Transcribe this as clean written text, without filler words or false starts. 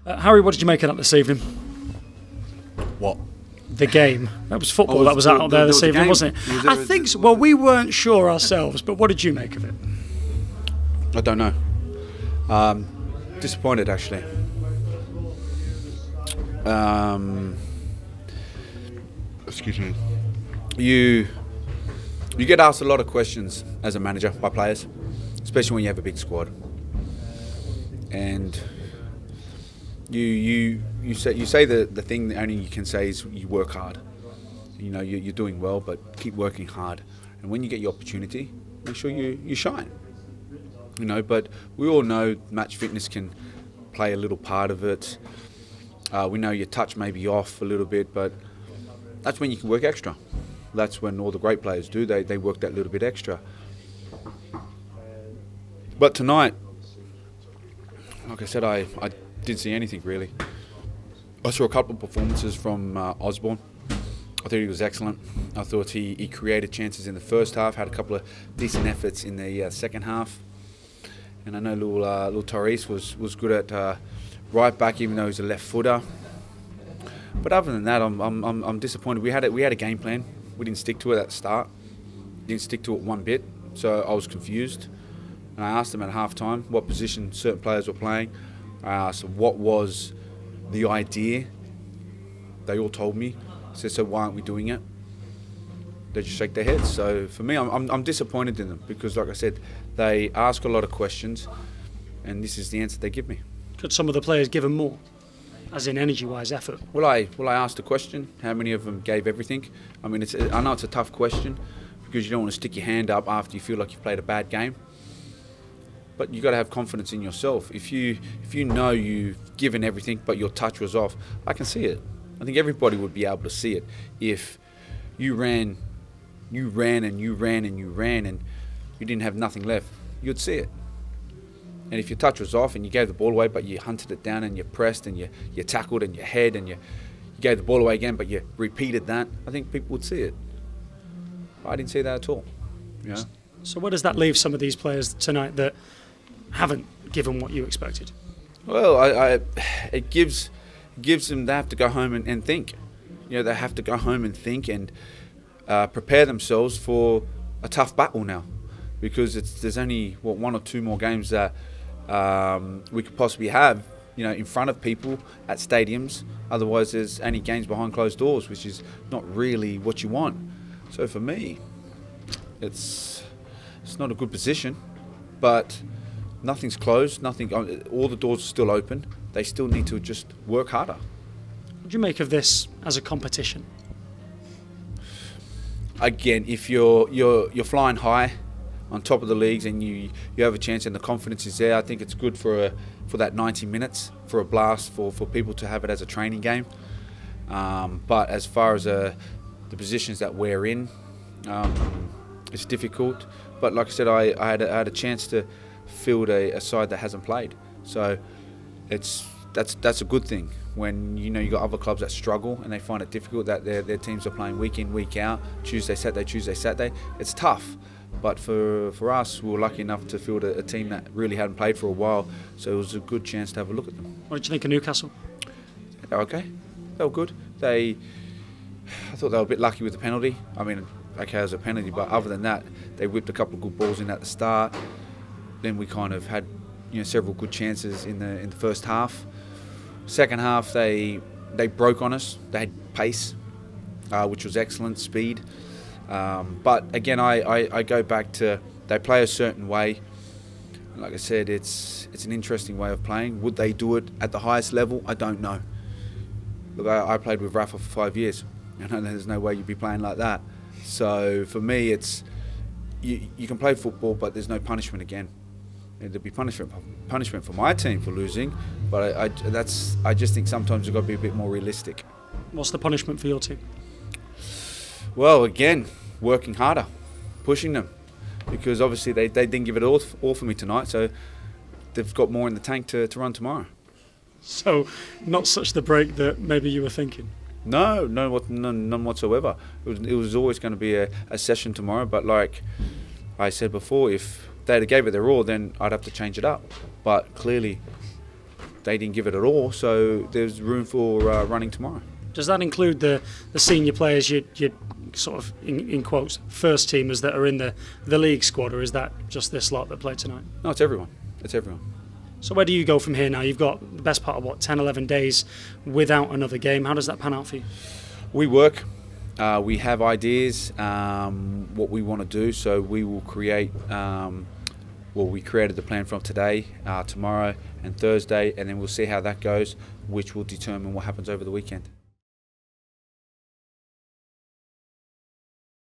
Harry, what did you make of that this evening? What? The game. That was football that was out there this evening, wasn't it? I think so. Well, we weren't sure ourselves, but what did you make of it? I don't know. Disappointed, actually. Excuse me. You get asked a lot of questions as a manager by players, especially when you have a big squad. And you say the thing that only you can say is you work hard. You know, you're doing well, but keep working hard. And when you get your opportunity, make sure you shine. You know, but we all know match fitness can play a little part of it. We know your touch may be off a little bit, but that's when you can work extra. That's when all the great players do. They work that little bit extra. But tonight, like I said, I didn't see anything really. I saw a couple of performances from Osborne. I thought he was excellent. I thought he created chances in the first half, had a couple of decent efforts in the second half. And I know little Therese was good at right back, even though he's a left footer. But other than that, I'm disappointed. We had a game plan. We didn't stick to it at the start. Didn't stick to it one bit. So I was confused. And I asked them at half time what position certain players were playing. I asked what was the idea. They all told me. I said, so why aren't we doing it? They just shake their heads. So for me, I'm disappointed in them because, like I said, they ask a lot of questions, and this is the answer they give me. Could some of the players give them more, as in energy-wise effort? Well, I asked the question. How many of them gave everything? I mean, I know it's a tough question because you don't want to stick your hand up after you feel like you've played a bad game. But you got to have confidence in yourself. If you know you've given everything, but your touch was off, I can see it. I think everybody would be able to see it. If you ran and you ran and you ran and you didn't have nothing left, you'd see it. And if your touch was off and you gave the ball away, but you hunted it down and you pressed and you tackled and you head and you gave the ball away again, but you repeated that, I think people would see it. But I didn't see that at all. You know? So where does that leave some of these players tonight that haven't given what you expected? Well, it gives them, they have to go home and think. You know, they have to go home and think and prepare themselves for a tough battle now, because there's only one or two more games that we could possibly have, you know, in front of people at stadiums. Otherwise, there's only games behind closed doors, which is not really what you want. So for me, it's not a good position, but nothing's closed. Nothing. All the doors are still open. They still need to just work harder. What do you make of this as a competition? Again, if you're flying high on top of the leagues and you have a chance and the confidence is there, I think it's good for that 90 minutes, for a blast, for people to have it as a training game. But as far as the positions that we're in, it's difficult. But like I said, I had a chance to field a side that hasn't played, so that's a good thing. When you know you got other clubs that struggle and they find it difficult that their teams are playing week in, week out, Tuesday, Saturday, it's tough. But for us, we were lucky enough to field a team that really hadn't played for a while, so it was a good chance to have a look at them. What did you think of Newcastle? They were okay. They were good. I thought they were a bit lucky with the penalty. I mean, okay, it was a penalty, but other than that, they whipped a couple of good balls in at the start. Then we kind of had, you know, several good chances in the first half. Second half, they broke on us. They had pace, which was excellent, speed. But again, I go back to they play a certain way. Like I said, it's an interesting way of playing. Would they do it at the highest level? I don't know. Look, I played with Rafa for 5 years. I know there's no way you'd be playing like that. So for me, it's you can play football, but there's no punishment again. There'll be punishment for my team for losing, but I just think sometimes you've got to be a bit more realistic. What's the punishment for your team? Well, again, working harder, pushing them, because obviously they didn't give it all for me tonight, so they've got more in the tank to run tomorrow. So, not such the break that maybe you were thinking? No, none whatsoever. It was always going to be a session tomorrow, but like I said before, if they gave it their all, then I'd have to change it up. But clearly, they didn't give it at all, so there's room for running tomorrow. Does that include the senior players, your sort of, in quotes, first teamers that are in the league squad, or is that just this lot that played tonight? No, it's everyone. It's everyone. So where do you go from here now? You've got the best part of, what, 10, 11 days without another game. How does that pan out for you? We work. We have ideas, what we want to do, so we will create, we created the plan from today, tomorrow and Thursday, and then we'll see how that goes, which will determine what happens over the weekend.